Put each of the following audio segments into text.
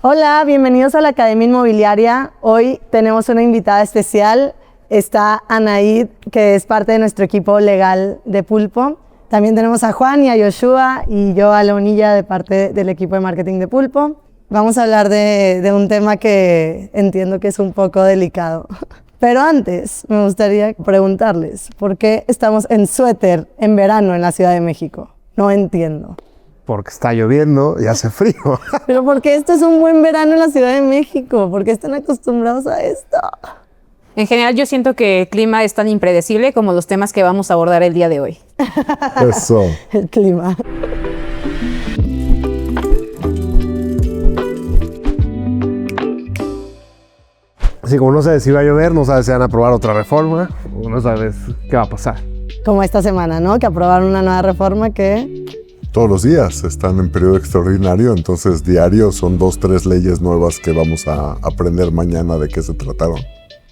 Hola, bienvenidos a la Academia Inmobiliaria. Hoy tenemos una invitada especial. Está Anaid, que es parte de nuestro equipo legal de Pulpo. También tenemos a Juan y a Yoshua y yo a Leonilla de parte del equipo de marketing de Pulpo. Vamos a hablar de un tema que entiendo que es un poco delicado. Pero antes me gustaría preguntarles, ¿por qué estamos en suéter en verano en la Ciudad de México? No entiendo. Porque está lloviendo y hace frío. Pero porque esto es un buen verano en la Ciudad de México, ¿por qué están acostumbrados a esto? En general yo siento que el clima es tan impredecible como los temas que vamos a abordar el día de hoy. Eso. El clima. Así como no sabes si va a llover, no sabes si van a aprobar otra reforma, o no sabes qué va a pasar. Como esta semana, ¿no? Que aprobaron una nueva reforma que... Todos los días están en periodo extraordinario, entonces diario son 2, 3 leyes nuevas que vamos a aprender mañana de qué se trataron.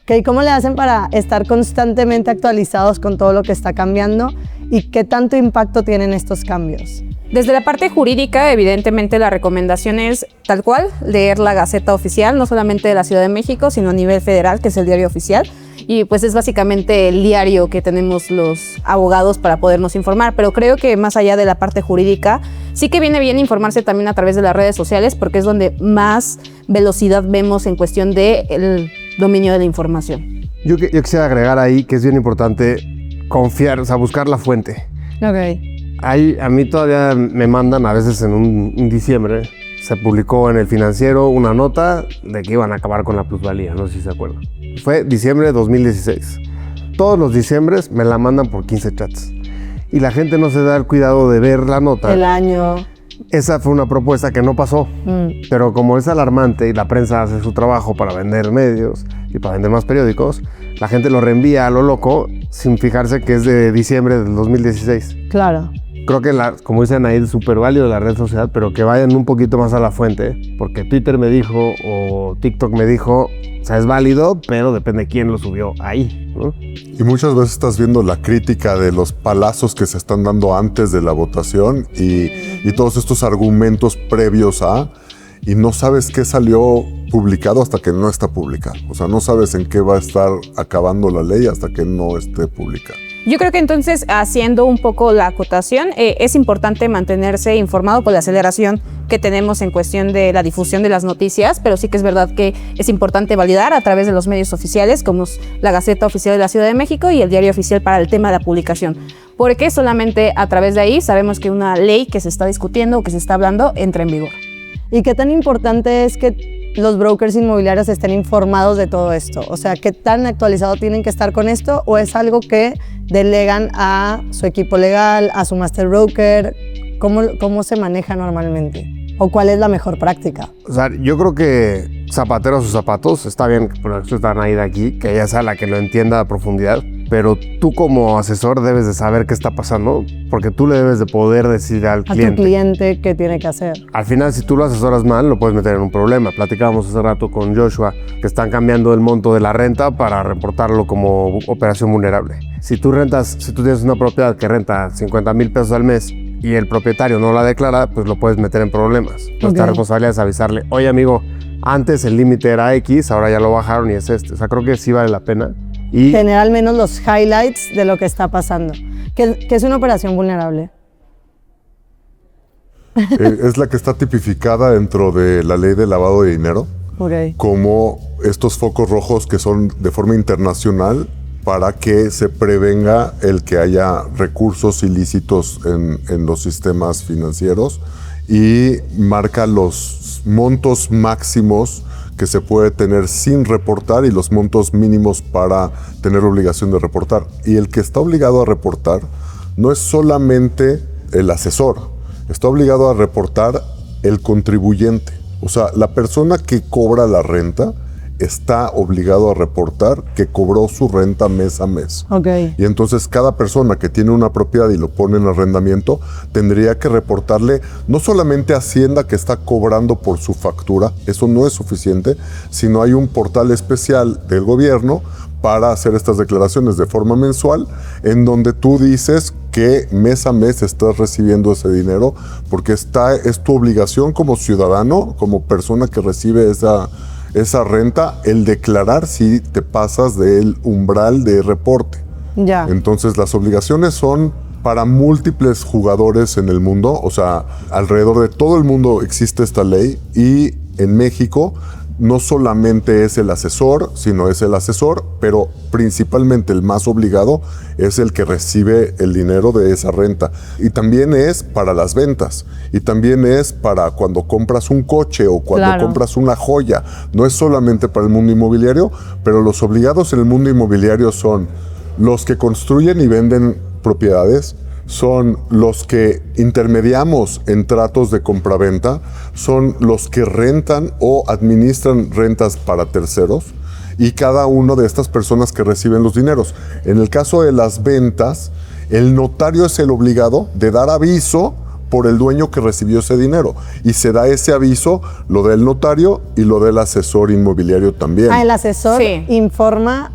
¿Y cómo le hacen para estar constantemente actualizados con todo lo que está cambiando y qué tanto impacto tienen estos cambios? Desde la parte jurídica, evidentemente la recomendación es tal cual, leer la Gaceta Oficial, no solamente de la Ciudad de México, sino a nivel federal, que es el diario oficial. Y pues es básicamente el diario que tenemos los abogados para podernos informar, pero creo que más allá de la parte jurídica, sí que viene bien informarse también a través de las redes sociales, porque es donde más velocidad vemos en cuestión del dominio de la información. Yo quisiera agregar ahí que es bien importante confiar, o sea, buscar la fuente. Ok. Ahí, a mí todavía me mandan, a veces en diciembre, se publicó en El Financiero una nota de que iban a acabar con la plusvalía, no sé si se acuerdan. Fue diciembre de 2016. Todos los diciembres me la mandan por 15 chats. Y la gente no se da el cuidado de ver la nota. El año. Esa fue una propuesta que no pasó. Pero como es alarmante y la prensa hace su trabajo para vender medios y para vender más periódicos, la gente lo reenvía a lo loco sin fijarse que es de diciembre del 2016. Claro. Creo que, como dicen ahí, es súper válido la red social, pero que vayan un poquito más a la fuente, porque Twitter me dijo o TikTok me dijo, o sea, es válido, pero depende de quién lo subió ahí, ¿no? Y muchas veces estás viendo la crítica de los palazos que se están dando antes de la votación y todos estos argumentos previos a, y no sabes qué salió publicado hasta que no está publicado. O sea, no sabes en qué va a estar acabando la ley hasta que no esté publicada. Yo creo que entonces, haciendo un poco la acotación, es importante mantenerse informado por la aceleración que tenemos en cuestión de la difusión de las noticias, pero sí que es verdad que es importante validar a través de los medios oficiales, como es la Gaceta Oficial de la Ciudad de México y el Diario Oficial para el tema de la publicación, porque solamente a través de ahí sabemos que una ley que se está discutiendo o que se está hablando entra en vigor. ¿Y qué tan importante es que los brokers inmobiliarios estén informados de todo esto? O sea, ¿qué tan actualizados tienen que estar con esto? ¿O es algo que delegan a su equipo legal, a su master broker? ¿Cómo se maneja normalmente? ¿O cuál es la mejor práctica? O sea, yo creo que zapatero a sus zapatos, está bien, por eso están ahí de aquí, que ella sea la que lo entienda a profundidad, pero tú como asesor debes de saber qué está pasando, porque tú le debes de poder decir al cliente. A tu cliente qué tiene que hacer. Al final, si tú lo asesoras mal, lo puedes meter en un problema. Platicábamos hace rato con Joshua que están cambiando el monto de la renta para reportarlo como operación vulnerable. Si tú tienes una propiedad que renta 50,000 pesos al mes y el propietario no la declara, pues lo puedes meter en problemas. Nuestra responsabilidad es avisarle, oye amigo, antes el límite era X, ahora ya lo bajaron y es este. O sea, creo que sí vale la pena. Y tener al menos los highlights de lo que está pasando. ¿Qué es una operación vulnerable? Es la que está tipificada dentro de la ley de lavado de dinero, como estos focos rojos que son de forma internacional para que se prevenga el que haya recursos ilícitos en los sistemas financieros y marca los montos máximos que se puede tener sin reportar y los montos mínimos para tener obligación de reportar. Y el que está obligado a reportar no es solamente el asesor, está obligado a reportar el contribuyente. O sea, la persona que cobra la renta está obligado a reportar que cobró su renta mes a mes. Y entonces cada persona que tiene una propiedad y lo pone en arrendamiento tendría que reportarle no solamente a Hacienda que está cobrando por su factura, eso no es suficiente, sino hay un portal especial del gobierno para hacer estas declaraciones de forma mensual en donde tú dices que mes a mes estás recibiendo ese dinero, porque es tu obligación como ciudadano, como persona que recibe esa renta, el declarar si te pasas del umbral de reporte. Ya. Entonces las obligaciones son para múltiples jugadores en el mundo, o sea, alrededor de todo el mundo existe esta ley, y en México no solamente es el asesor, sino es el asesor, pero principalmente el más obligado es el que recibe el dinero de esa renta. Y también es para las ventas, y también es para cuando compras un coche o cuando compras una joya. No es solamente para el mundo inmobiliario, pero los obligados en el mundo inmobiliario son los que construyen y venden propiedades, son los que intermediamos en tratos de compraventa, son los que rentan o administran rentas para terceros, y cada una de estas personas que reciben los dineros. En el caso de las ventas, el notario es el obligado de dar aviso por el dueño que recibió ese dinero, y se da ese aviso, lo del notario y lo del asesor inmobiliario también. El asesor informa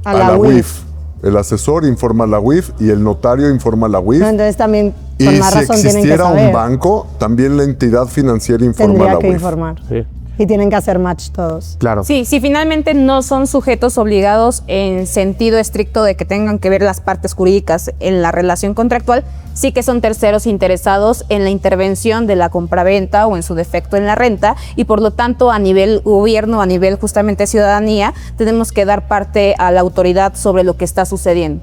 a la UIF. El asesor informa a la UIF y el notario informa a la UIF. No, entonces también, y por más razón, si tienen que existiera saber. un banco, también la entidad financiera informa a Tendría la que UIF. informar. Sí. Y tienen que hacer match todos. Claro. Sí, si finalmente no son sujetos obligados en sentido estricto de que tengan que ver las partes jurídicas en la relación contractual, sí que son terceros interesados en la intervención de la compraventa o en su defecto en la renta, y por lo tanto a nivel gobierno, a nivel justamente ciudadanía, tenemos que dar parte a la autoridad sobre lo que está sucediendo.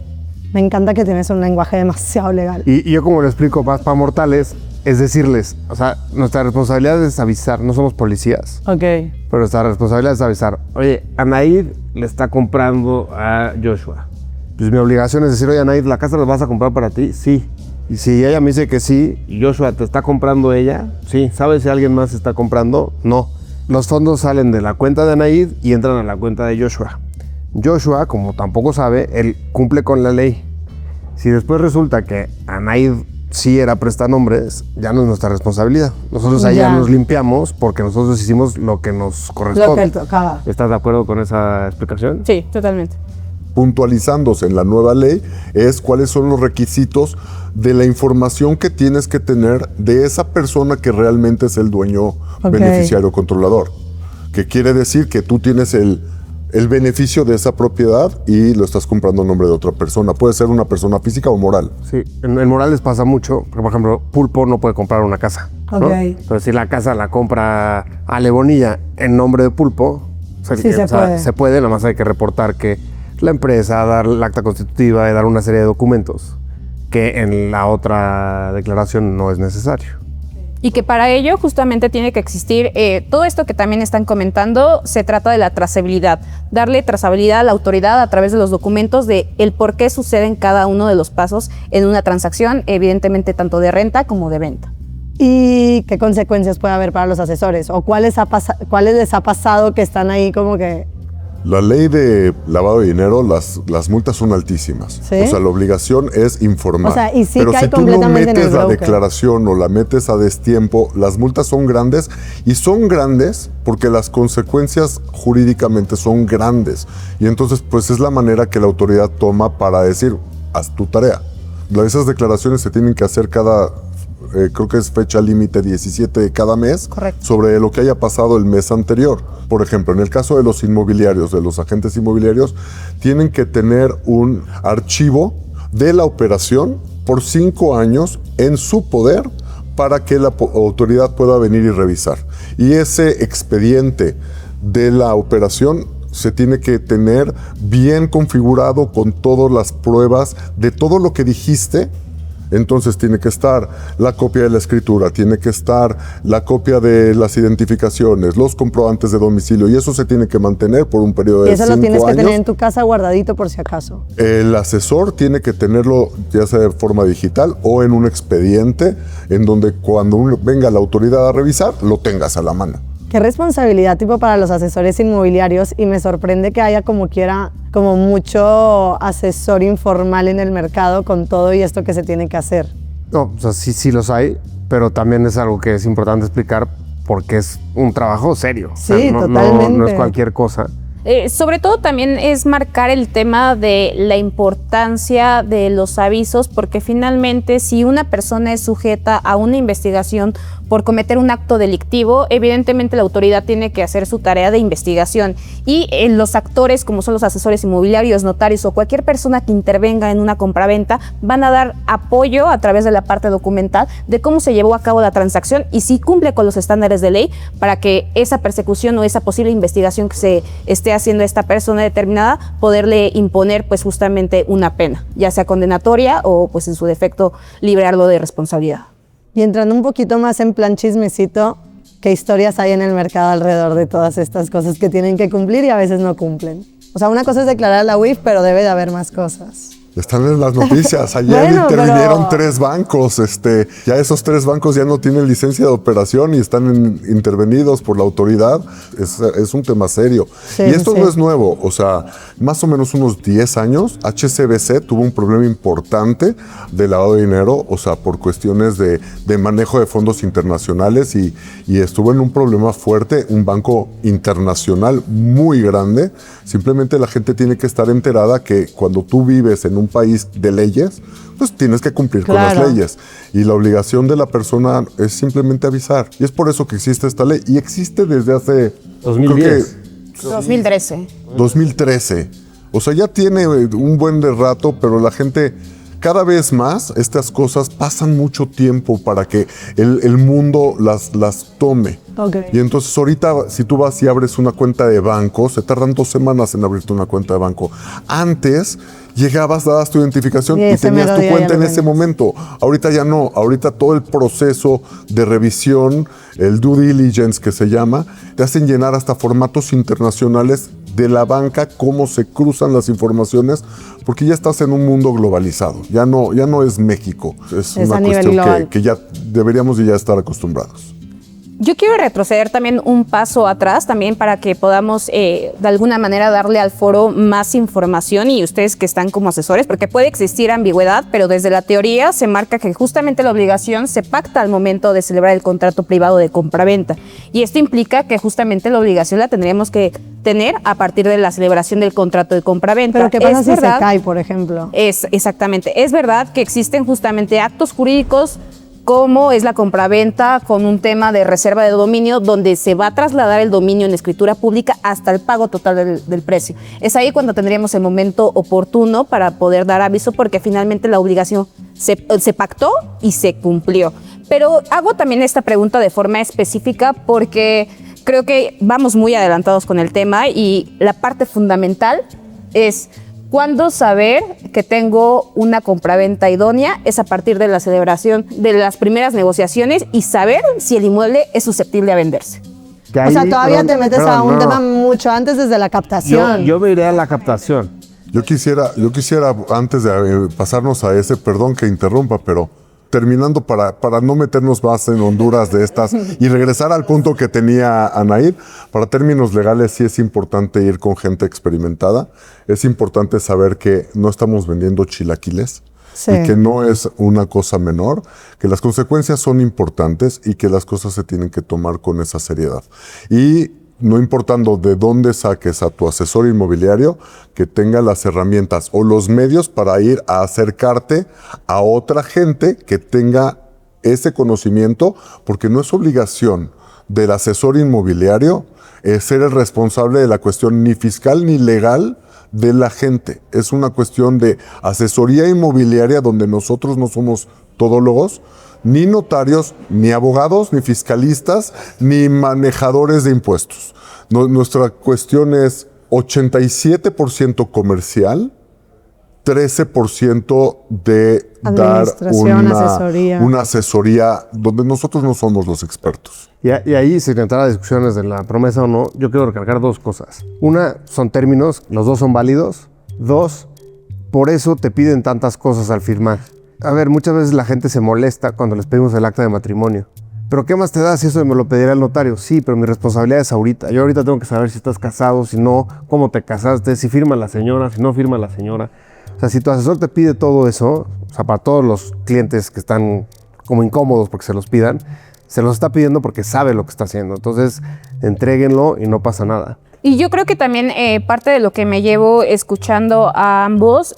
Me encanta que tienes un lenguaje demasiado legal. Y yo, como lo explico más para mortales, es decirles, o sea, nuestra responsabilidad es avisar, no somos policías. Ok. Pero nuestra responsabilidad es avisar. Oye, Anaid le está comprando a Joshua. Pues mi obligación es decir, oye, Anaid, ¿la casa la vas a comprar para ti? Sí. Y si ella me dice que sí, y Joshua te está comprando ella, sí. ¿Sabes si alguien más está comprando? No. Los fondos salen de la cuenta de Anaid y entran a la cuenta de Joshua. Joshua, como tampoco sabe, él cumple con la ley. Si después resulta que Anaid sí era prestanombres, ya no es nuestra responsabilidad. Nosotros allá nos limpiamos porque nosotros hicimos lo que nos corresponde. Lo que tocaba. ¿Estás de acuerdo con esa explicación? Sí, totalmente. Puntualizándose en la nueva ley es cuáles son los requisitos de la información que tienes que tener de esa persona que realmente es el dueño beneficiario controlador. Que quiere decir que tú tienes el beneficio de esa propiedad y lo estás comprando en nombre de otra persona. Puede ser una persona física o moral. Sí, en morales pasa mucho. Por ejemplo, Pulpo no puede comprar una casa, ¿no? Entonces, si la casa la compra Ale Bonilla en nombre de Pulpo, se puede, nada más hay que reportar que la empresa, dar el acta constitutiva y dar una serie de documentos que en la otra declaración no es necesario. Y que para ello justamente tiene que existir todo esto que también están comentando. Se trata de la trazabilidad, darle trazabilidad a la autoridad a través de los documentos de el por qué suceden cada uno de los pasos en una transacción, evidentemente tanto de renta como de venta. ¿Y qué consecuencias puede haber para los asesores? ¿O cuáles les ha pasado que están ahí como que...? La ley de lavado de dinero, las multas son altísimas. ¿Sí? O sea, la obligación es informar. O sea, y sí pero cae si tú no completamente en el metes la broker. declaración o la metes a destiempo, las multas son grandes, y son grandes porque las consecuencias jurídicamente son grandes. Y entonces, pues es la manera que la autoridad toma para decir, haz tu tarea. Esas declaraciones se tienen que hacer creo que es fecha límite 17 de cada mes. Correcto. Sobre lo que haya pasado el mes anterior. Por ejemplo, en el caso de los inmobiliarios, de los agentes inmobiliarios, tienen que tener un archivo de la operación por 5 años en su poder para que la autoridad pueda venir y revisar. Y ese expediente de la operación se tiene que tener bien configurado con todas las pruebas de todo lo que dijiste. Entonces tiene que estar la copia de la escritura, tiene que estar la copia de las identificaciones, los comprobantes de domicilio, y eso se tiene que mantener por un periodo de 5 años. Y eso lo tienes que tener en tu casa guardadito por si acaso. El asesor tiene que tenerlo ya sea de forma digital o en un expediente en donde cuando venga la autoridad a revisar, lo tengas a la mano. Qué responsabilidad tipo para los asesores inmobiliarios, y me sorprende que haya como mucho asesor informal en el mercado con todo y esto que se tiene que hacer. No, o sea, sí los hay, pero también es algo que es importante explicar porque es un trabajo serio. Sí, o sea, totalmente. No es cualquier cosa. Sobre todo también es marcar el tema de la importancia de los avisos, porque finalmente si una persona es sujeta a una investigación por cometer un acto delictivo, evidentemente la autoridad tiene que hacer su tarea de investigación y los actores, como son los asesores inmobiliarios, notarios o cualquier persona que intervenga en una compraventa, van a dar apoyo a través de la parte documental de cómo se llevó a cabo la transacción y si cumple con los estándares de ley para que esa persecución o esa posible investigación que se esté haciendo a esta persona determinada, poderle imponer pues justamente una pena, ya sea condenatoria o pues en su defecto librarlo de responsabilidad. Y entrando un poquito más en plan chismecito, ¿qué historias hay en el mercado alrededor de todas estas cosas que tienen que cumplir y a veces no cumplen? O sea, una cosa es declarar a la UIF, pero debe de haber más cosas. Están en las noticias. Ayer intervinieron 3 bancos. Ya esos 3 bancos ya no tienen licencia de operación y están intervenidos por la autoridad. Es un tema serio. Sí, y esto no es nuevo. O sea, más o menos unos 10 años, HSBC tuvo un problema importante de lavado de dinero, o sea, por cuestiones de manejo de fondos internacionales y estuvo en un problema fuerte, un banco internacional muy grande. Simplemente la gente tiene que estar enterada que cuando tú vives en un país de leyes, pues tienes que cumplir con las leyes. Y la obligación de la persona es simplemente avisar. Y es por eso que existe esta ley. Y existe desde hace... 2010. 2013. O sea, ya tiene un buen de rato, pero la gente... Cada vez más estas cosas pasan mucho tiempo para que el mundo las tome. Okay. Y entonces ahorita si tú vas y abres una cuenta de banco, se tardan 2 semanas en abrirte una cuenta de banco. Antes llegabas, dabas tu identificación y tenías tu cuenta en ese momento. Ahorita ya no. Ahorita todo el proceso de revisión, el due diligence que se llama, te hacen llenar hasta formatos internacionales de la banca, cómo se cruzan las informaciones, porque ya estás en un mundo globalizado. Ya no es México. Es una cuestión que ya deberíamos de ya estar acostumbrados. Yo quiero retroceder también un paso atrás, también para que podamos de alguna manera darle al foro más información y ustedes que están como asesores, porque puede existir ambigüedad, pero desde la teoría se marca que justamente la obligación se pacta al momento de celebrar el contrato privado de compraventa. Y esto implica que justamente la obligación la tendríamos que tener a partir de la celebración del contrato de compraventa. ¿Pero qué pasa si se cae, por ejemplo? Exactamente. Es verdad que existen justamente actos jurídicos como es la compraventa con un tema de reserva de dominio donde se va a trasladar el dominio en escritura pública hasta el pago total del precio. Es ahí cuando tendríamos el momento oportuno para poder dar aviso porque finalmente la obligación se pactó y se cumplió. Pero hago también esta pregunta de forma específica porque creo que vamos muy adelantados con el tema y la parte fundamental es ¿cuándo saber que tengo una compraventa idónea? Es a partir de la celebración de las primeras negociaciones y saber si el inmueble es susceptible a venderse. O sea, todavía te metes a un tema mucho antes desde la captación. Yo me iré a la captación. Yo quisiera, antes de pasarnos a ese, perdón que interrumpa, pero terminando para no meternos más en Honduras de estas y regresar al punto que tenía Anaid, para términos legales sí es importante ir con gente experimentada, es importante saber que no estamos vendiendo chilaquiles y que no es una cosa menor, que las consecuencias son importantes y que las cosas se tienen que tomar con esa seriedad. Y no importando de dónde saques a tu asesor inmobiliario, que tenga las herramientas o los medios para ir a acercarte a otra gente que tenga ese conocimiento, porque no es obligación del asesor inmobiliario ser el responsable de la cuestión ni fiscal ni legal de la gente. Es una cuestión de asesoría inmobiliaria donde nosotros no somos todólogos, ni notarios, ni abogados, ni fiscalistas, ni manejadores de impuestos. Nuestra cuestión es 87% comercial, 13% de dar una asesoría donde nosotros no somos los expertos. Y ahí, sin entrar a discusiones de la promesa o no, yo quiero recalcar 2 cosas. Una, son términos, los 2 son válidos. 2, por eso te piden tantas cosas al firmar. A ver, muchas veces la gente se molesta cuando les pedimos el acta de matrimonio. ¿Pero qué más te da si eso me lo pedirá el notario? Sí, pero mi responsabilidad es ahorita. Yo ahorita tengo que saber si estás casado, si no, cómo te casaste, si firma la señora, si no firma la señora. O sea, si tu asesor te pide todo eso, o sea, para todos los clientes que están como incómodos porque se los pidan, se los está pidiendo porque sabe lo que está haciendo. Entonces, entréguenlo y no pasa nada. Y yo creo que también parte de lo que me llevo escuchando a ambos,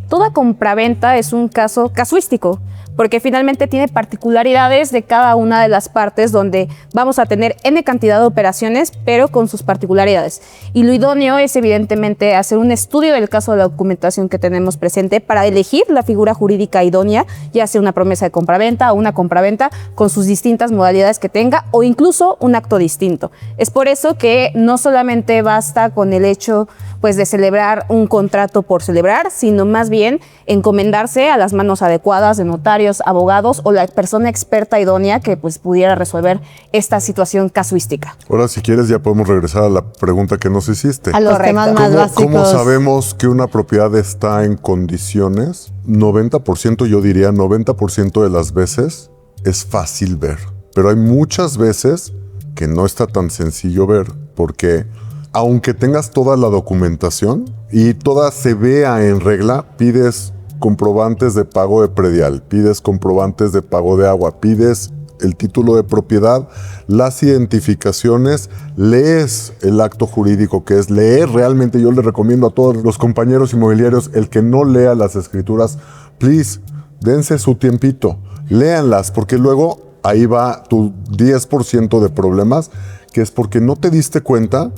toda compraventa es un caso casuístico, porque finalmente tiene particularidades de cada una de las partes donde vamos a tener N cantidad de operaciones, pero con sus particularidades. Y lo idóneo es evidentemente hacer un estudio del caso de la documentación que tenemos presente para elegir la figura jurídica idónea, ya sea una promesa de compraventa o una compraventa con sus distintas modalidades que tenga o incluso un acto distinto. Es por eso que no solamente basta con el hecho pues, de celebrar un contrato por celebrar, sino más bien encomendarse a las manos adecuadas de notarios, abogados o la persona experta idónea que pues pudiera resolver esta situación casuística. Ahora, si quieres, ya podemos regresar a la pregunta que nos hiciste. A los temas más básicos. ¿Cómo sabemos que una propiedad está en condiciones? 90%, yo diría 90% de las veces es fácil ver. Pero hay muchas veces que no está tan sencillo ver, porque aunque tengas toda la documentación y toda se vea en regla, pides comprobantes de pago de predial, pides comprobantes de pago de agua, pides el título de propiedad, las identificaciones, lees el acto jurídico, que es leer realmente. Yo le recomiendo a todos los compañeros inmobiliarios, el que no lea las escrituras, please, dense su tiempito, léanlas, porque luego ahí va tu 10% de problemas, que es porque no te diste cuenta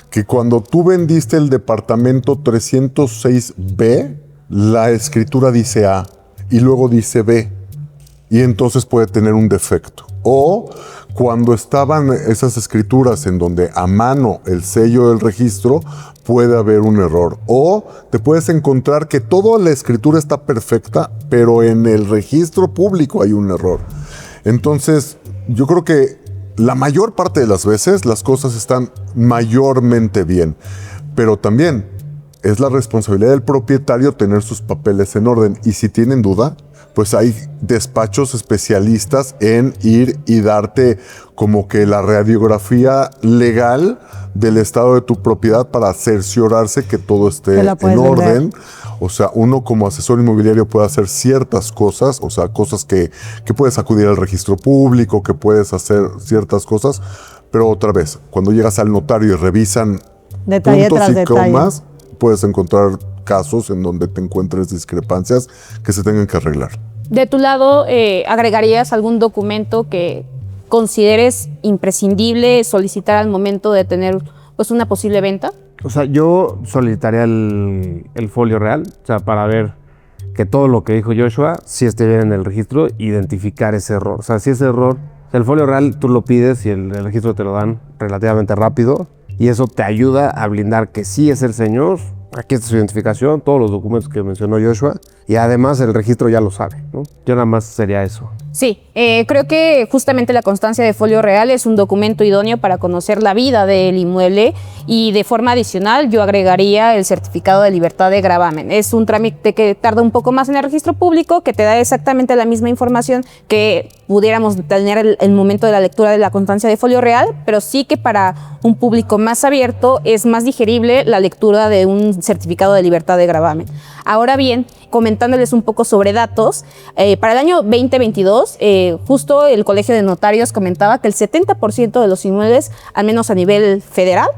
que cuando tú vendiste el departamento 306B, la escritura dice A y luego dice B, y entonces puede tener un defecto. O cuando estaban esas escrituras en donde a mano el sello del registro, puede haber un error. O te puedes encontrar que toda la escritura está perfecta, pero en el registro público hay un error. Entonces, yo creo que la mayor parte de las veces las cosas están mayormente bien, pero también es la responsabilidad del propietario tener sus papeles en orden. Y si tienen duda, pues hay despachos especialistas en ir y darte como que la radiografía legal del estado de tu propiedad para cerciorarse que todo esté en orden. O sea, uno como asesor inmobiliario puede hacer ciertas cosas, o sea, cosas que puedes acudir al registro público, que puedes hacer ciertas cosas, pero otra vez, cuando llegas al notario y revisan detalle puntos tras y detalle, comas, puedes encontrar casos en donde te encuentres discrepancias que se tengan que arreglar. De tu lado, ¿agregarías algún documento que consideres imprescindible solicitar al momento de tener pues, una posible venta? O sea, yo solicitaría el folio real, o sea, para ver que todo lo que dijo Joshua sí esté bien en el registro, identificar ese error. O sea, si ese error, el folio real tú lo pides y el registro te lo dan relativamente rápido, y eso te ayuda a blindar que sí es el señor. Aquí está su identificación, todos los documentos que mencionó Joshua, y además el registro ya lo sabe, ¿no? Yo nada más sería eso. Sí, creo que justamente la constancia de folio real es un documento idóneo para conocer la vida del inmueble, y de forma adicional yo agregaría el certificado de libertad de gravamen. Es un trámite que tarda un poco más en el registro público, que te da exactamente la misma información que pudiéramos tener el momento de la lectura de la constancia de folio real, pero sí que para un público más abierto es más digerible la lectura de un certificado de libertad de gravamen. Ahora bien, comentándoles un poco sobre datos, para el año 2022, justo el Colegio de Notarios comentaba que el 70% de los inmuebles, al menos a nivel federal,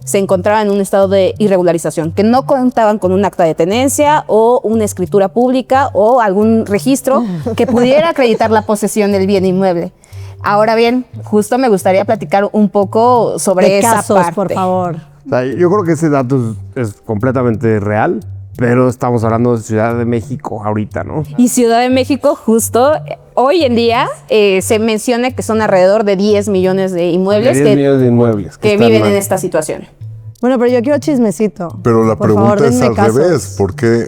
se encontraban en un estado de irregularización, que no contaban con un acta de tenencia o una escritura pública o algún registro que pudiera acreditar la posesión del bien inmueble. Ahora bien, justo me gustaría platicar un poco sobre esa casos, parte. por favor. O sea, yo creo que ese dato es completamente real, pero estamos hablando de Ciudad de México ahorita, ¿no? Y Ciudad de México, justo hoy en día, se menciona que son alrededor de 10 millones de inmuebles que viven en esta situación. Bueno, pero yo quiero chismecito. Pero la Por pregunta favor, es denme al casos. revés, porque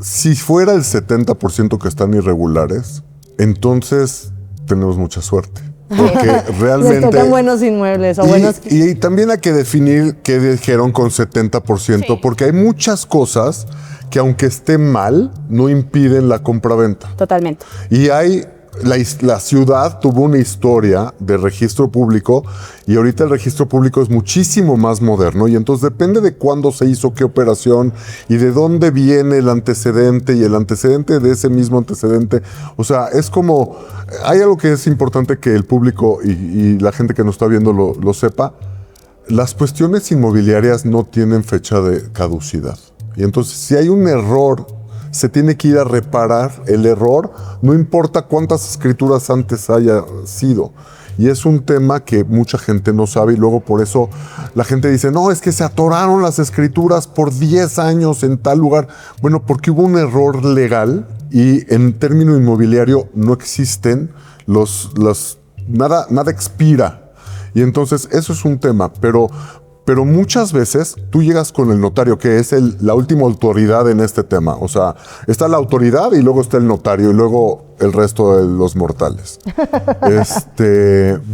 si fuera el 70% que están irregulares, entonces tenemos mucha suerte. Porque Les realmente... tocan buenos inmuebles o buenos... Y también hay que definir qué dijeron con 70%, Sí. porque hay muchas cosas que aunque estén mal, no impiden la compraventa. Totalmente. Y hay... La ciudad tuvo una historia de registro público y ahorita el registro público es muchísimo más moderno y entonces depende de cuándo se hizo qué operación y de dónde viene el antecedente y el antecedente de ese mismo antecedente. O sea, es como... Hay algo que es importante que el público y la gente que nos está viendo lo sepa. las cuestiones inmobiliarias no tienen fecha de caducidad. Y entonces, si hay un error, se tiene que ir a reparar el error, no importa cuántas escrituras antes haya sido. Y es un tema que mucha gente no sabe y luego por eso la gente dice, no, es que se atoraron las escrituras por 10 años en tal lugar. Bueno, porque hubo un error legal y en término inmobiliario no existen nada expira. Y entonces eso es un tema, pero muchas veces tú llegas con el notario, que es la última autoridad en este tema. O sea, está la autoridad y luego está el notario y luego el resto de los mortales.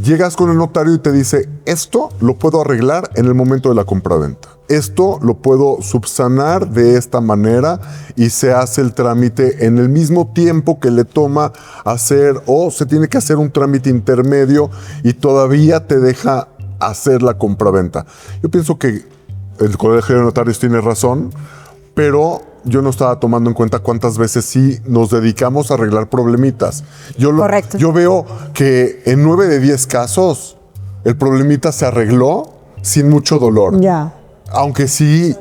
Llegas con el notario y te dice, esto lo puedo arreglar en el momento de la compraventa. Esto lo puedo subsanar de esta manera y se hace el trámite en el mismo tiempo que le toma hacer, o se tiene que hacer un trámite intermedio y todavía te deja hacer la compraventa. Yo pienso que el Colegio de Notarios tiene razón, pero yo no estaba tomando en cuenta cuántas veces sí nos dedicamos a arreglar problemitas. Correcto. Yo veo que en 9 de 10 casos el problemita se arregló sin mucho dolor. Ya. Aunque sí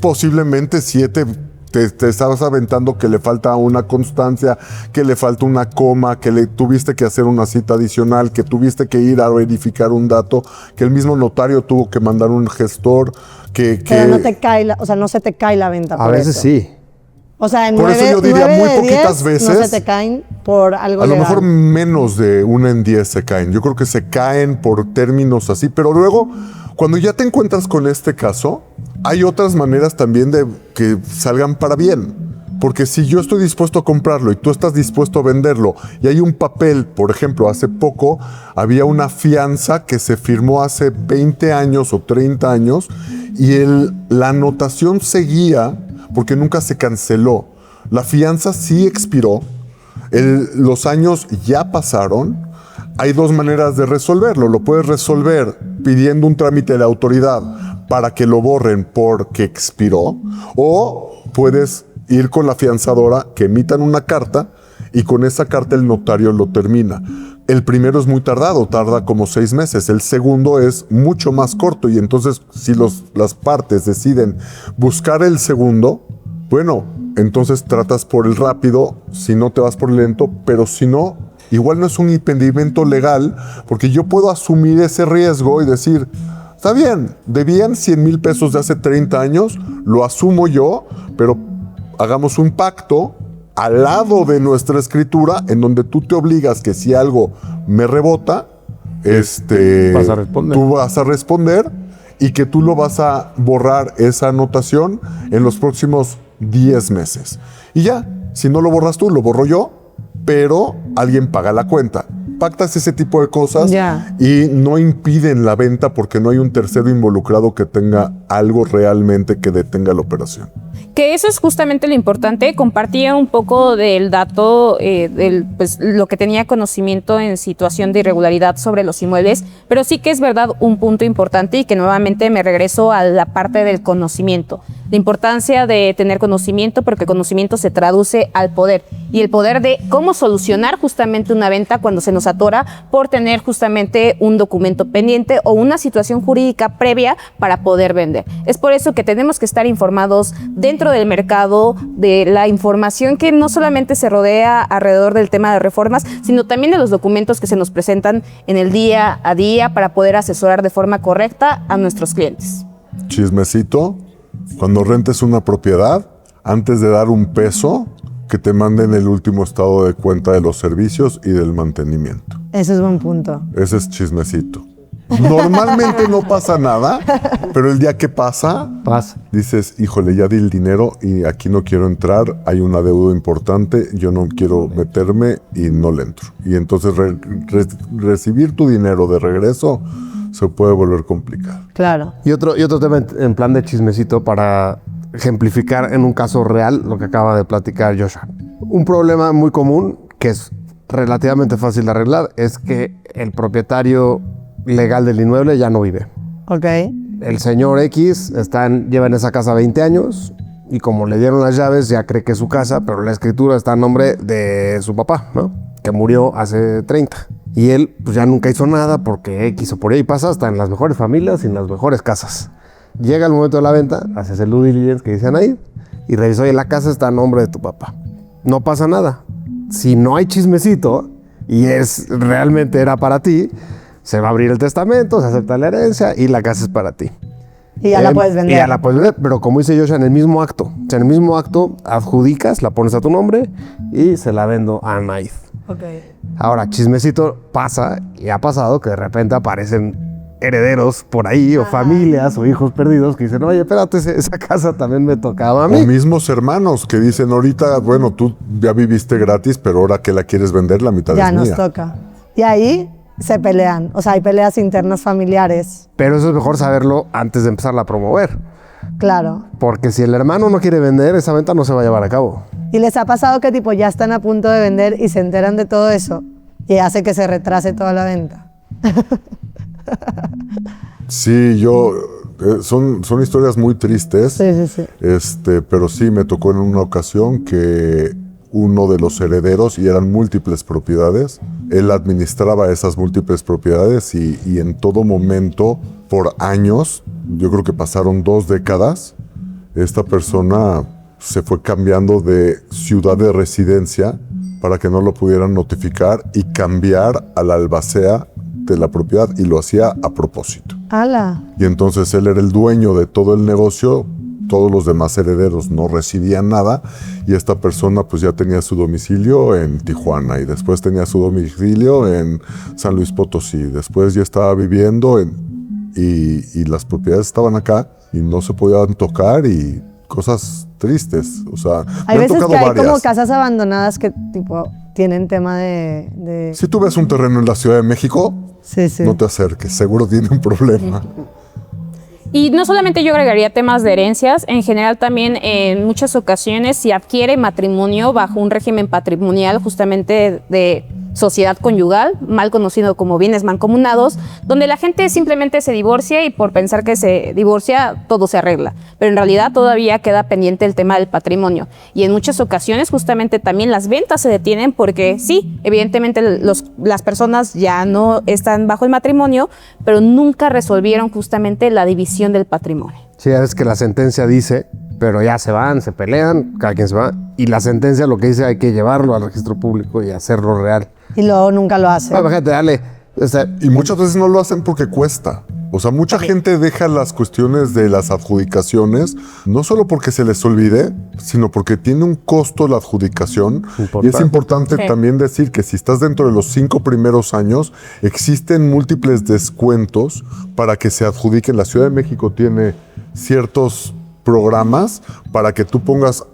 posiblemente 7 te estabas aventando que le falta una constancia, que le falta una coma, que le tuviste que hacer una cita adicional, que tuviste que ir a verificar un dato, que el mismo notario tuvo que mandar un gestor, Pero no te cae, no se te cae la venta por A veces eso. sí. O sea, en Por eso yo diría 9 muy de poquitas 10 veces. no se te caen por algo A lo legal. mejor menos de 1 en 10 se caen. Yo creo que se caen por términos así, pero luego, cuando ya te encuentras con este caso, hay otras maneras también de que salgan para bien. Porque si yo estoy dispuesto a comprarlo y tú estás dispuesto a venderlo y hay un papel, por ejemplo, hace poco había una fianza que se firmó hace 20 años o 30 años y la anotación seguía porque nunca se canceló. La fianza sí expiró, los años ya pasaron. Hay 2 maneras de resolverlo. Lo puedes resolver pidiendo un trámite de la autoridad para que lo borren porque expiró, o puedes ir con la fianzadora que emitan una carta y con esa carta el notario lo termina. El primero es muy tardado, tarda como 6 meses. El segundo es mucho más corto y entonces si las partes deciden buscar el segundo, bueno, entonces tratas por el rápido, si no te vas por el lento, pero si no, igual no es un impedimento legal porque yo puedo asumir ese riesgo y decir, está bien, debían 100,000 pesos de hace 30 años, lo asumo yo, pero hagamos un pacto al lado de nuestra escritura en donde tú te obligas que si algo me rebota, Vas a responder. tú vas a responder y que tú lo vas a borrar esa anotación en los próximos 10 meses. Y ya, si no lo borras tú, lo borro yo, pero alguien paga la cuenta. Pactas ese tipo de cosas y no impiden la venta porque no hay un tercero involucrado que tenga algo realmente que detenga la operación. Que eso es justamente lo importante. Compartía un poco del dato, lo que tenía conocimiento en situación de irregularidad sobre los inmuebles, pero sí que es verdad un punto importante y que nuevamente me regreso a la parte del conocimiento. La importancia de tener conocimiento, porque el conocimiento se traduce al poder, y el poder de cómo solucionar justamente una venta cuando se nos atora por tener justamente un documento pendiente o una situación jurídica previa para poder vender. Es por eso que tenemos que estar informados dentro del mercado, de la información que no solamente se rodea alrededor del tema de reformas, sino también de los documentos que se nos presentan en el día a día para poder asesorar de forma correcta a nuestros clientes. Chismecito, cuando rentes una propiedad, antes de dar un peso, que te manden el último estado de cuenta de los servicios y del mantenimiento. Ese es buen punto. Ese es chismecito. Normalmente no pasa nada, pero el día que pasa, dices, híjole, ya di el dinero y aquí no quiero entrar, hay una deuda importante, yo no quiero meterme y no le entro. Y entonces recibir tu dinero de regreso se puede volver complicado. Claro. Y otro tema en plan de chismecito para ejemplificar en un caso real lo que acaba de platicar Joshua. Un problema muy común que es relativamente fácil de arreglar es que el propietario legal del inmueble ya no vive. Ok. El señor X lleva en esa casa 20 años y como le dieron las llaves ya cree que es su casa, pero la escritura está a nombre de su papá, ¿no? Que murió hace 30. Y él pues ya nunca hizo nada porque X o por ahí pasa hasta en las mejores familias y en las mejores casas. Llega el momento de la venta, haces el due diligence que dicen ahí y revisó, oye, la casa está a nombre de tu papá. No pasa nada. Si no hay chismecito y realmente era para ti, se va a abrir el testamento, se acepta la herencia y la casa es para ti. Y ya la puedes vender. Y ya la puedes vender, pero como dice Joshua, en el mismo acto. O sea, en el mismo acto adjudicas, la pones a tu nombre y se la vendo a Anaid. Okay. Ahora, chismecito pasa y ha pasado que de repente aparecen herederos por ahí o familias o hijos perdidos que dicen, oye, espérate, esa casa también me tocaba a mí. O mismos hermanos que dicen ahorita, bueno, tú ya viviste gratis, pero ahora que la quieres vender, la mitad ya es mía. Ya nos toca. Y ahí se pelean, o sea, hay peleas internas familiares. Pero eso es mejor saberlo antes de empezarla a promover. Claro. Porque si el hermano no quiere vender, esa venta no se va a llevar a cabo. ¿Y les ha pasado que tipo ya están a punto de vender y se enteran de todo eso y hace que se retrase toda la venta? Sí, son historias muy tristes. Sí. Pero sí me tocó en una ocasión que uno de los herederos, y eran múltiples propiedades, él administraba esas múltiples propiedades y en todo momento, por años, yo creo que pasaron 2 décadas, esta persona se fue cambiando de ciudad de residencia para que no lo pudieran notificar y cambiar a la albacea de la propiedad, y lo hacía a propósito. ¡Hala! Y entonces él era el dueño de todo el negocio, todos los demás herederos no recibían nada, y esta persona pues ya tenía su domicilio en Tijuana, y después tenía su domicilio en San Luis Potosí, después ya estaba viviendo y las propiedades estaban acá y no se podían tocar, y cosas tristes. O sea, hay veces que hay varias. como casas abandonadas que tipo tienen tema de... Si tú ves un terreno en la Ciudad de México, sí. no te acerques, seguro tiene un problema. Y no solamente yo agregaría temas de herencias, en general también en muchas ocasiones se adquiere matrimonio bajo un régimen patrimonial justamente de sociedad conyugal, mal conocido como bienes mancomunados, donde la gente simplemente se divorcia y por pensar que se divorcia todo se arregla, pero en realidad todavía queda pendiente el tema del patrimonio, y en muchas ocasiones justamente también las ventas se detienen porque sí, evidentemente las personas ya no están bajo el matrimonio, pero nunca resolvieron justamente la división del patrimonio. Sí, es que la sentencia dice, pero ya se van, se pelean, cada quien se va, y la sentencia lo que dice hay que llevarlo al registro público y hacerlo real. Y luego nunca lo hace. Imagínate, dale. Y muchas veces no lo hacen porque cuesta. O sea, mucha gente deja las cuestiones de las adjudicaciones, no solo porque se les olvide, sino porque tiene un costo la adjudicación. Y es importante también decir que si estás dentro de los 5 primeros años, existen múltiples descuentos para que se adjudiquen. La Ciudad de México tiene ciertos programas para que tú pongas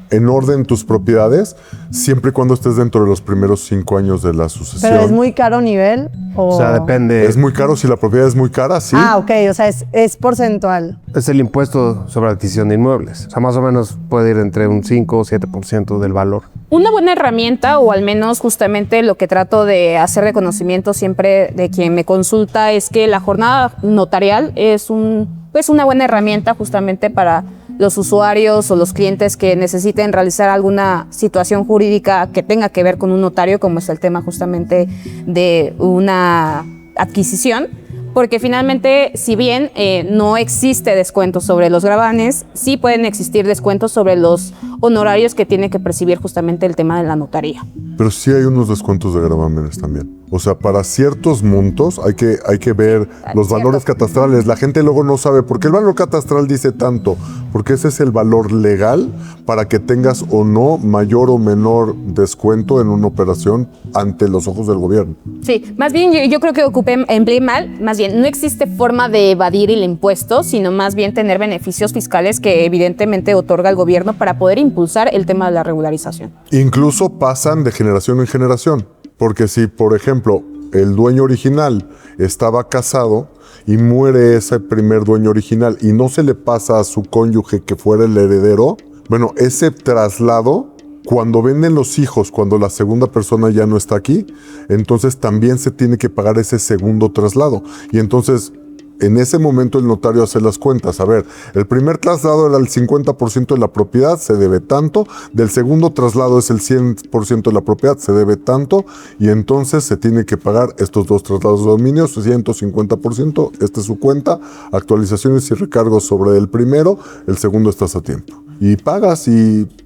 en orden tus propiedades, siempre y cuando estés dentro de los primeros 5 años de la sucesión. ¿Pero es muy caro nivel? O sea, depende. Es muy caro, si la propiedad es muy cara, sí. Ah, ok, o sea, es porcentual. Es el impuesto sobre adquisición de inmuebles. O sea, más o menos puede ir entre un 5 o 7% del valor. Una buena herramienta, o al menos justamente lo que trato de hacer reconocimiento siempre de quien me consulta, es que la jornada notarial es una buena herramienta justamente para los usuarios o los clientes que necesiten realizar alguna situación jurídica que tenga que ver con un notario, como es el tema justamente de una adquisición, porque finalmente, si bien no existe descuento sobre los gravames, sí pueden existir descuentos sobre los honorarios que tiene que percibir justamente el tema de la notaría. Pero sí hay unos descuentos de gravámenes también. O sea, para ciertos montos hay que ver los valores catastrales. La gente luego no sabe por qué el valor catastral dice tanto, porque ese es el valor legal para que tengas o no mayor o menor descuento en una operación ante los ojos del gobierno. Sí, más bien yo creo que empleé mal, más bien no existe forma de evadir el impuesto, sino más bien tener beneficios fiscales que evidentemente otorga el gobierno para poder impulsar el tema de la regularización. Incluso pasan de generación en generación. Porque si, por ejemplo, el dueño original estaba casado y muere ese primer dueño original y no se le pasa a su cónyuge que fuera el heredero, bueno, ese traslado, cuando venden los hijos, cuando la segunda persona ya no está aquí, entonces también se tiene que pagar ese segundo traslado. Y entonces en ese momento el notario hace las cuentas. A ver, el primer traslado era el 50% de la propiedad, se debe tanto. Del segundo traslado es el 100% de la propiedad, se debe tanto. Y entonces se tiene que pagar estos 2 traslados de dominio, 150%. Esta es su cuenta. Actualizaciones y recargos sobre el primero, el segundo estás a tiempo. Y pagas,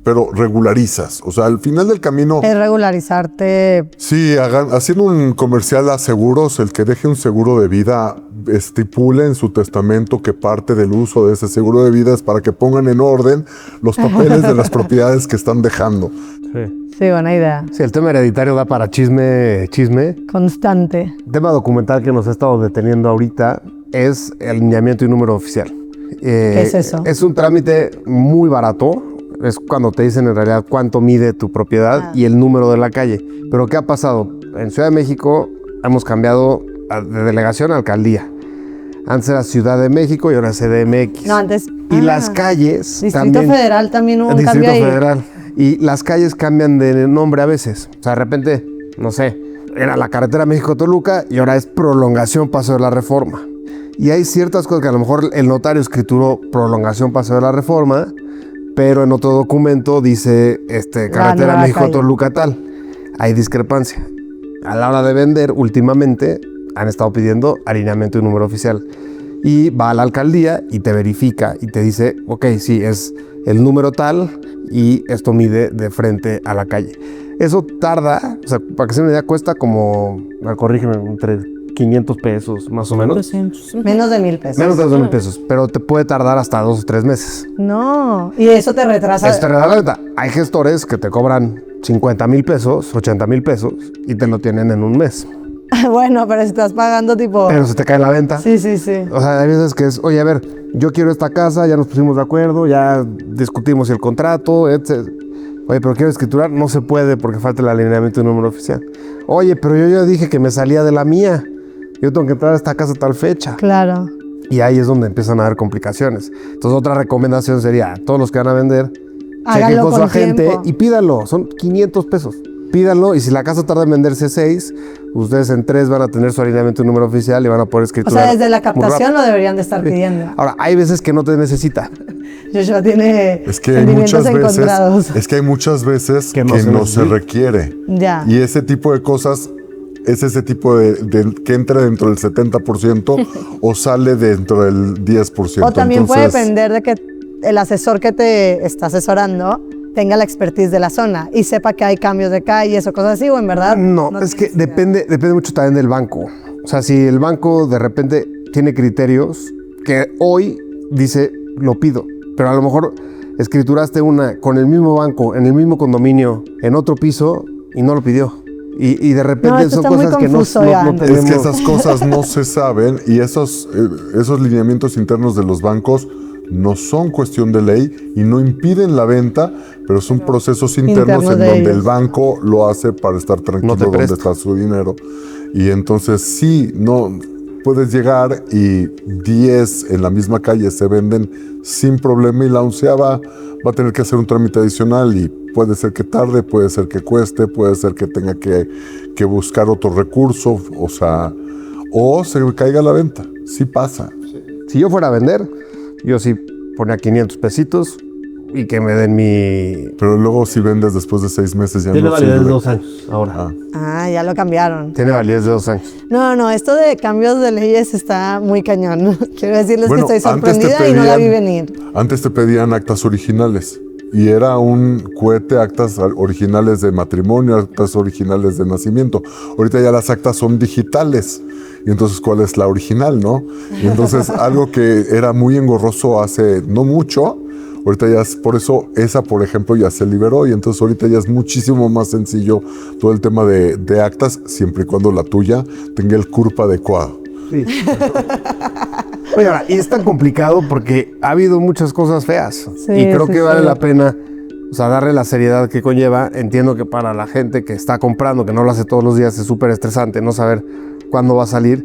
pero regularizas. O sea, al final del camino... Es regularizarte. Sí, haciendo un comercial a seguros, el que deje un seguro de vida estipule en su testamento que parte del uso de ese seguro de vida es para que pongan en orden los papeles de las propiedades que están dejando. Sí, buena idea. Sí, el tema hereditario da para chisme. Constante. El tema documental que nos ha estado deteniendo ahorita es el lineamiento y número oficial. ¿Qué es eso? Es un trámite muy barato. Es cuando te dicen en realidad cuánto mide tu propiedad y el número de la calle. Pero ¿qué ha pasado? En Ciudad de México hemos cambiado de delegación a alcaldía. Antes era Ciudad de México y ahora es CDMX. No, antes... Y las calles Distrito también... Federal también hubo un Distrito cambio ahí. Federal. Y las calles cambian de nombre a veces. O sea, de repente, no sé, era la carretera México-Toluca y ahora es Prolongación Paso de la Reforma. Y hay ciertas cosas que a lo mejor el notario escrituró Prolongación Paso de la Reforma, pero en otro documento dice carretera México-Toluca tal. Hay discrepancia. A la hora de vender, últimamente, han estado pidiendo alineamiento y número oficial. Y va a la alcaldía y te verifica y te dice, ok, sí, es el número tal y esto mide de frente a la calle. Eso tarda, o sea, para que se me idea, cuesta como, corrígeme, entre 500 pesos más o menos. Menos de 1,000 pesos. Menos de 2,000 pesos, pero te puede tardar hasta 2 o 3 meses. No, y eso te retrasa. Esto te retrasa la venta. Hay gestores que te cobran 50,000 pesos, 80,000 pesos y te lo tienen en un mes. Bueno, pero si estás pagando tipo... Pero se te cae la venta. Sí, sí, sí. O sea, hay veces que es, oye, a ver, yo quiero esta casa, ya nos pusimos de acuerdo, ya discutimos el contrato, etc. Oye, pero quiero escriturar, no se puede porque falta el alineamiento y número oficial. Oye, pero yo ya dije que me salía de la mía. Yo tengo que entrar a esta casa a tal fecha. Claro. Y ahí es donde empiezan a haber complicaciones. Entonces, otra recomendación sería, todos los que van a vender, chequen con su agente tiempo. y pídalo. Son 500 pesos. Pídalo y si la casa tarda en venderse 6, ustedes en 3 van a tener su alineamiento y número oficial y van a poder O escriturar. sea, desde la captación lo deberían de estar pidiendo. Ahora, hay veces que no te necesita. Joshua tiene Es que hay sentimientos muchas encontrados. veces, es que hay muchas veces que no se requiere. Ya. Y ese tipo de cosas es ese tipo de que entra dentro del 70% o sale dentro del 10%. O también puede depender de que el asesor que te está asesorando tenga la expertise de la zona y sepa que hay cambios de calles o cosas así, o en verdad... No, es que depende mucho también del banco. O sea, si el banco de repente tiene criterios que hoy dice, lo pido, pero a lo mejor escrituraste una con el mismo banco, en el mismo condominio, en otro piso y no lo pidió. Y de repente son cosas que no tenemos. Es que esas cosas no se saben y esos lineamientos internos de los bancos no son cuestión de ley y no impiden la venta, pero son procesos internos en donde el banco lo hace para estar tranquilo donde está su dinero. Y entonces sí, no puedes llegar y 10 en la misma calle se venden sin problema y la 11ª va a tener que hacer un trámite adicional y puede ser que tarde, puede ser que cueste, puede ser que tenga que buscar otro recurso, o sea, o se caiga la venta. Sí pasa. Si yo fuera a vender, yo sí ponía 500 pesitos y que me den mi... Pero luego si vendes después de 6 meses ya tiene no validez sirve. de 2 años ahora. Ya lo cambiaron. Tiene validez de 2 años. No, esto de cambios de leyes está muy cañón. Quiero decirles que estoy antes sorprendida y no la vi venir. Antes te pedían actas originales y era un cohete, actas originales de matrimonio, actas originales de nacimiento. Ahorita ya las actas son digitales. Y entonces, ¿cuál es la original, no? Y entonces, algo que era muy engorroso hace no mucho, ahorita ya es, por eso esa, por ejemplo, ya se liberó y entonces ahorita ya es muchísimo más sencillo todo el tema de actas, siempre y cuando la tuya tenga el CURP adecuado. Sí. Oye, ahora, y es tan complicado porque ha habido muchas cosas feas Sí, y creo sí, que vale sí. la pena, o sea, darle la seriedad que conlleva. Entiendo que para la gente que está comprando, que no lo hace todos los días, es súper estresante no saber cuándo va a salir,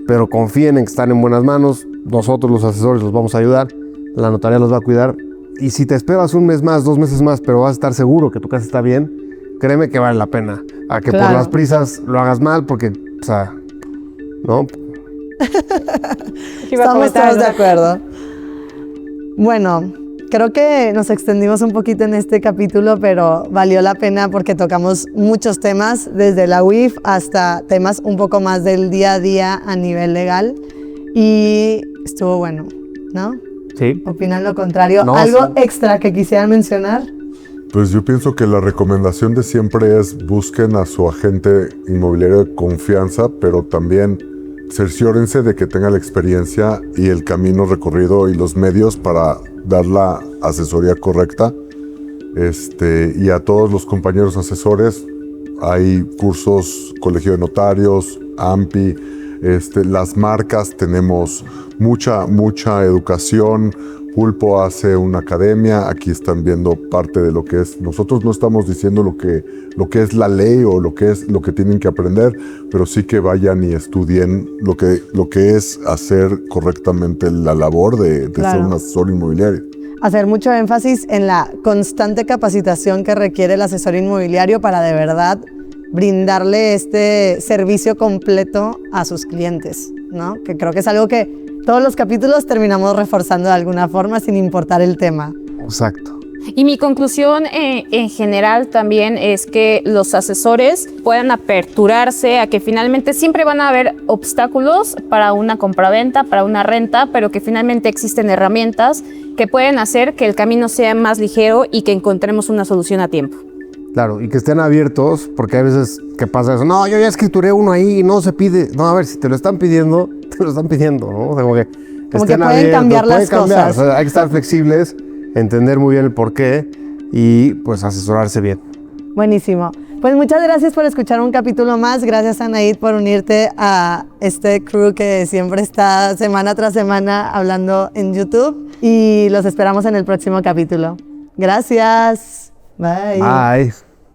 pero confíen en que están en buenas manos. Nosotros los asesores los vamos a ayudar, la notaría los va a cuidar. Y si te esperas un mes más, 2 meses más, pero vas a estar seguro que tu casa está bien, créeme que vale la pena. A que por las prisas lo hagas mal, porque, o sea, ¿no? Estamos todos de acuerdo. Bueno, creo que nos extendimos un poquito en este capítulo, pero valió la pena porque tocamos muchos temas, desde la UIF hasta temas un poco más del día a día a nivel legal. Y estuvo bueno, ¿no? Sí. ¿Opinan lo contrario? No, ¿Algo sí. extra que quisieran mencionar? Pues yo pienso que la recomendación de siempre es busquen a su agente inmobiliario de confianza, pero también cerciórense de que tenga la experiencia y el camino recorrido y los medios para dar la asesoría correcta. Y a todos los compañeros asesores, hay cursos, Colegio de Notarios, AMPI, las marcas, tenemos mucha educación. Pulpo hace una academia, aquí están viendo parte de lo que es. Nosotros no estamos diciendo lo que es la ley o lo que tienen que aprender, pero sí que vayan y estudien lo que es hacer correctamente la labor de ser un asesor inmobiliario. Hacer mucho énfasis en la constante capacitación que requiere el asesor inmobiliario para de verdad brindarle este servicio completo a sus clientes, ¿no? Que creo que es algo que todos los capítulos terminamos reforzando de alguna forma sin importar el tema. Exacto. Y mi conclusión en general también es que los asesores puedan aperturarse a que finalmente siempre van a haber obstáculos para una compraventa, para una renta, pero que finalmente existen herramientas que pueden hacer que el camino sea más ligero y que encontremos una solución a tiempo. Claro, y que estén abiertos, porque hay veces que pasa eso. No, yo ya escrituré uno ahí y no se pide. No, a ver, si te lo están pidiendo, ¿no? Como que pueden cambiar las cosas. O sea, hay que estar flexibles, entender muy bien el porqué y pues asesorarse bien. Buenísimo. Pues muchas gracias por escuchar un capítulo más. Gracias, Anaid, por unirte a este crew que siempre está semana tras semana hablando en YouTube. Y los esperamos en el próximo capítulo. Gracias. Bye. Bye.